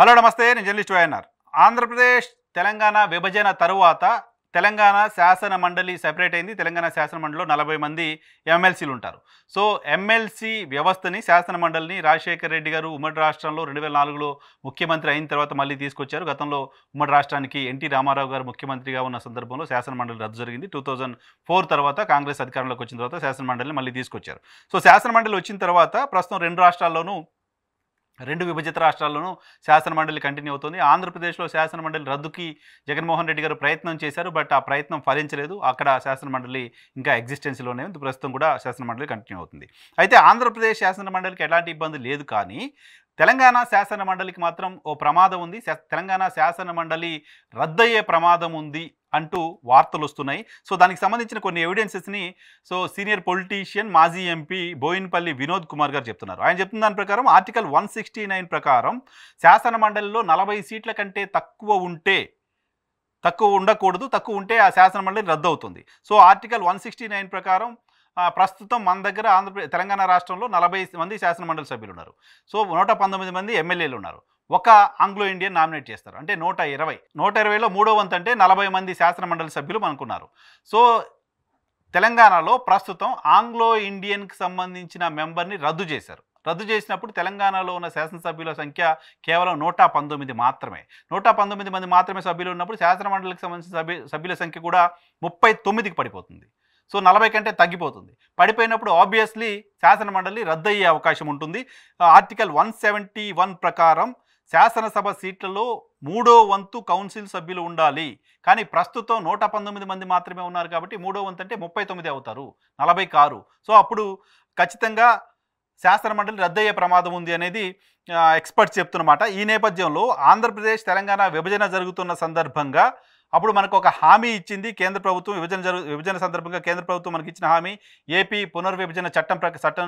Hello నమస్తే, నేను journalist YNR. Andhra Pradesh Telangana విభజన తరువాత తెలంగాణ శాసన మండలి సెపరేట్ అయింది. తెలంగాణ శాసన మండలిలో 40 మంది ఎమ్మెల్సీలు ఉంటారు. సో ఎమ్మెల్సీ వ్యవస్థని, శాసన మండలిని రాజశేఖర్ రెడ్డి గారు ఉమ్మడి రాష్ట్రంలో 2004లో ముఖ్యమంత్రి అయిన తర్వాత మళ్ళీ తీసుకొచ్చారు. గతంలో ఉమ్మడి రాష్ట్రానికి ఎన్టీ రామారావు గారు ముఖ్యమంత్రిగా ఉన్న సందర్భంలో శాసన మండలి రద్దు జరిగింది. 2004 తర్వాత కాంగ్రెస్ అధికారంలోకి వచ్చిన తర్వాత శాసన మండలిని మళ్ళీ తీసుకొచ్చారు. సో శాసన మండలి వచ్చిన తర్వాత ప్రస్తుతం 2 విభజిత రాష్ట్రాల్లోనూ శాసన మండలి కంటిన్యూ అవుతుంది. ఆంధ్రప్రదేశ్లో శాసన మండలి రద్దుకి జగన్మోహన్ రెడ్డి గారు ప్రయత్నం చేశారు. బట్ ఆ ప్రయత్నం ఫలించలేదు. అక్కడ శాసన మండలి ఇంకా ఎగ్జిస్టెన్స్లోనే ఉంది. ప్రస్తుతం కూడా శాసన మండలి కంటిన్యూ అవుతుంది. అయితే ఆంధ్రప్రదేశ్ శాసన మండలికి ఎలాంటి ఇబ్బంది లేదు, కానీ తెలంగాణ శాసన మండలికి మాత్రం ఓ ప్రమాదం ఉంది. తెలంగాణ శాసన మండలి రద్దయ్యే ప్రమాదం ఉంది అంటూ వార్తలు వస్తున్నాయి. సో దానికి సంబంధించిన కొన్ని ఎవిడెన్సెస్ని సీనియర్ పొలిటీషియన్, మాజీ ఎంపీ బోయినపల్లి వినోద్ కుమార్ గారు చెప్తున్నారు. ఆయన చెప్తున్న దాని ప్రకారం ఆర్టికల్ 169 ప్రకారం శాసన మండలిలో 40 సీట్ల కంటే తక్కువ ఉండకూడదు. తక్కువ ఉంటే ఆ శాసన మండలి రద్దు అవుతుంది. సో ఆర్టికల్ 169 ప్రకారం ప్రస్తుతం మన దగ్గర తెలంగాణ రాష్ట్రంలో 40 మంది శాసన మండలి సభ్యులు ఉన్నారు. సో 119 మంది ఎమ్మెల్యేలు ఉన్నారు. ఒక ఆంగ్లో ఇండియన్ నామినేట్ చేస్తారు, అంటే 120లో 3వ వంతు అంటే 40 మంది శాసన మండలి సభ్యులు మనకున్నారు. సో తెలంగాణలో ప్రస్తుతం ఆంగ్లో ఇండియన్కి సంబంధించిన మెంబర్ని రద్దు చేశారు. రద్దు చేసినప్పుడు తెలంగాణలో ఉన్న శాసనసభ్యుల సంఖ్య కేవలం 119 మాత్రమే. 119 మంది మాత్రమే సభ్యులు ఉన్నప్పుడు శాసన మండలికి సంబంధించిన సభ్యుల సంఖ్య కూడా 39కి పడిపోతుంది. సో 40 కంటే తగ్గిపోతుంది. పడిపోయినప్పుడు ఆబ్వియస్లీ శాసన మండలి రద్దయ్యే అవకాశం ఉంటుంది. ఆర్టికల్ 171 ప్రకారం శాసనసభ సీట్లలో 3వ వంతు కౌన్సిల్ సభ్యులు ఉండాలి. కానీ ప్రస్తుతం 119 మంది మాత్రమే ఉన్నారు కాబట్టి 3వ వంతు అంటే 39 అవుతారు, 40 కారు. సో అప్పుడు ఖచ్చితంగా శాసన మండలి రద్దయ్యే ప్రమాదం ఉంది అనేది ఎక్స్పర్ట్స్ చెప్తున్నమాట. ఈ నేపథ్యంలో ఆంధ్రప్రదేశ్ తెలంగాణ విభజన జరుగుతున్న సందర్భంగా అప్పుడు మనకు ఒక హామీ ఇచ్చింది కేంద్ర ప్రభుత్వం. విభజన సందర్భంగా కేంద్ర ప్రభుత్వం మనకి ఇచ్చిన హామీ ఏపీ పునర్విభజన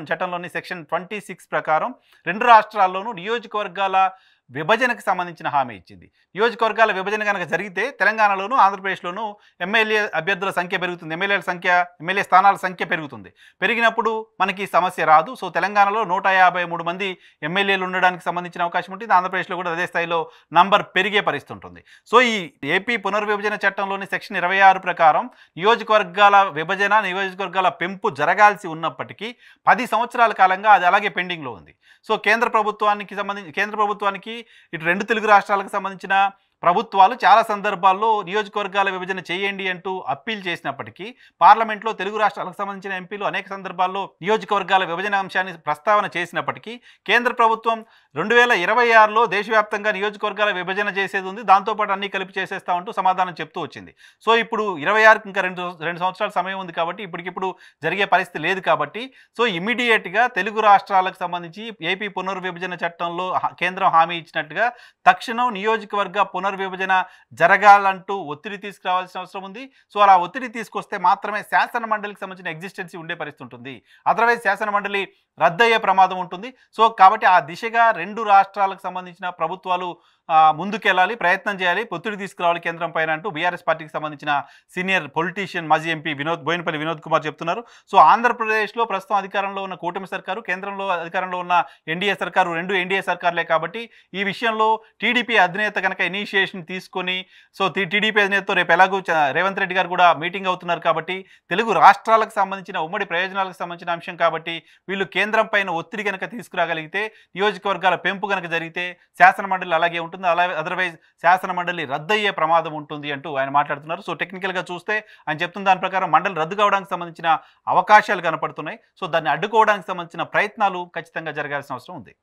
చట్టంలోని సెక్షన్ 26 ప్రకారం 2 రాష్ట్రాల్లోనూ నియోజకవర్గాల విభజనకు సంబంధించిన హామీ ఇచ్చింది. నియోజకవర్గాల విభజన కనుక జరిగితే తెలంగాణలోనూ ఆంధ్రప్రదేశ్లోనూ ఎమ్మెల్యే అభ్యర్థుల సంఖ్య పెరుగుతుంది, ఎమ్మెల్యే స్థానాల సంఖ్య పెరుగుతుంది. పెరిగినప్పుడు మనకి సమస్య రాదు. సో తెలంగాణలో 153 మంది ఎమ్మెల్యేలు ఉండడానికి సంబంధించిన అవకాశం ఉంటుంది. ఆంధ్రప్రదేశ్లో కూడా అదే స్థాయిలో నంబర్ పెరిగే పరిస్థితి ఉంటుంది. సో ఈ ఏపీ పునర్విభజన చట్టంలోని సెక్షన్ 26 ప్రకారం నియోజకవర్గాల పెంపు జరగాల్సి ఉన్నప్పటికీ 10 సంవత్సరాల కాలంగా అది అలాగే పెండింగ్లో ఉంది. సో కేంద్ర ప్రభుత్వానికి ఇటు 2 తెలుగు రాష్ట్రాలకు సంబంధించిన ప్రభుత్వాలు చాలా సందర్భాల్లో నియోజకవర్గాల విభజన చేయండి అంటూ అప్పీల్ చేసినప్పటికీ పార్లమెంట్లో తెలుగు రాష్ట్రాలకు సంబంధించిన ఎంపీలు అనేక సందర్భాల్లో నియోజకవర్గాల విభజన అంశాన్ని ప్రస్తావన చేసినప్పటికీ కేంద్ర ప్రభుత్వం 2026లో దేశవ్యాప్తంగా నియోజకవర్గాల విభజన చేసేది ఉంది, దాంతోపాటు అన్నీ కలిపి చేసేస్తా ఉంటూ సమాధానం చెప్తూ వచ్చింది. సో ఇప్పుడు 26కి ఇంకా 2 సంవత్సరాల సమయం ఉంది కాబట్టి ఇప్పటికిప్పుడు జరిగే పరిస్థితి లేదు. కాబట్టి సో ఇమీడియట్గా తెలుగు రాష్ట్రాలకు సంబంధించి ఏపీ పునర్విభజన చట్టంలో కేంద్రం హామీ ఇచ్చినట్టుగా తక్షణం నియోజకవర్గ పునర్విభజన జరగాలంటూ ఒత్తిడి తీసుకురావాల్సిన అవసరం ఉంది. సో అలా ఒత్తిడి తీసుకొస్తే మాత్రమే శాసన మండలికి సంబంధించిన ఎగ్జిస్టెన్సీ ఉండే పరిస్థితి ఉంటుంది. అదర్వైజ్ శాసన మండలి రద్దయ్యే ప్రమాదం ఉంటుంది. సో కాబట్టి ఆ దిశగా 2 రాష్ట్రాలకు సంబంధించిన ప్రభుత్వాలు ముందుకెళ్ళాలి, ప్రయత్నం చేయాలి, ఒత్తిడి తీసుకురావాలి కేంద్రం పైన అంటూ బీఆర్ఎస్ పార్టీకి సంబంధించిన సీనియర్ పొలిటీషియన్, మాజీ ఎంపీ బోయినపల్లి వినోద్ కుమార్ చెప్తున్నారు. సో ఆంధ్రప్రదేశ్లో ప్రస్తుతం అధికారంలో ఉన్న కూటమి సర్కారు, కేంద్రంలో అధికారంలో ఉన్న ఎన్డీఏ సర్కారు, 2 ఎన్డీఏ సర్కారులే కాబట్టి ఈ విషయంలో టీడీపీ అధినేత కనుక ఇనిషియేషన్ తీసుకొని, సో టీడీపీ అధినేతతో రేపు ఎలాగూ రేవంత్ రెడ్డి గారు కూడా మీటింగ్ అవుతున్నారు కాబట్టి తెలుగు రాష్ట్రాలకు సంబంధించిన ఉమ్మడి ప్రయోజనాలకు సంబంధించిన అంశం కాబట్టి వీళ్ళు కేంద్రం పైన ఒత్తిడి కనుక తీసుకురాగలిగితే, నియోజకవర్గాల పెంపు కనుక జరిగితే శాసన మండలి అలాగే ఉంటుంది. అదర్వైజ్ శాసన మండలి రద్దయ్యే ప్రమాదం ఉంటుంది అంటూ ఆయన మాట్లాడుతున్నారు. సో టెక్నికల్గా చూస్తే ఆయన చెప్తున్న దాని ప్రకారం మండలి రద్దు కావడానికి సంబంధించిన అవకాశాలు కనపడుతున్నాయి. సో దాన్ని అడ్డుకోవడానికి సంబంధించిన ప్రయత్నాలు ఖచ్చితంగా జరగాల్సిన అవసరం ఉంది.